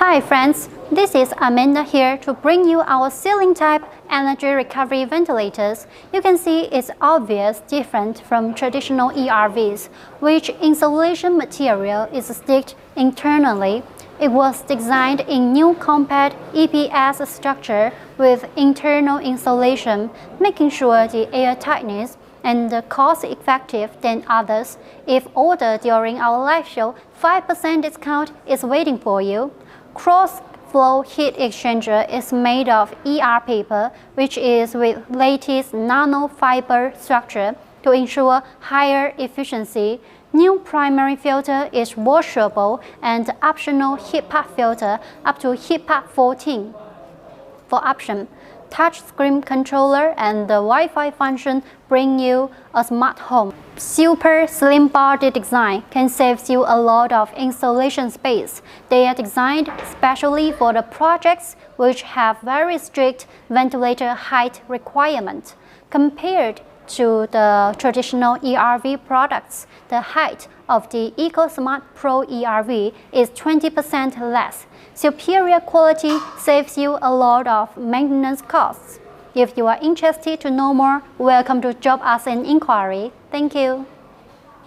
Hi friends, this is Amanda here to bring you our ceiling type energy recovery ventilators. You can see it's obvious different from traditional ERVs, which insulation material is sticked internally. It was designed in new compact EPS structure with internal insulation, making sure the air tightness and cost-effective than others. If ordered during our live show, 5% discount is waiting for you. Cross-flow heat exchanger is made of ER paper, which is with latest nanofiber structure to ensure higher efficiency. New primary filter is washable and optional heat pump filter up to heat pump 14. For option, touchscreen controller and the Wi-Fi function bring you a smart home. Super slim body design can save you a lot of installation space. They are designed specially for the projects which have very strict ventilator height requirements. Compared to the traditional ERV products, the height of the EcoSmart Pro ERV is 20% less. Superior quality saves you a lot of maintenance costs. If you are interested to know more, welcome to drop us an inquiry. Thank you.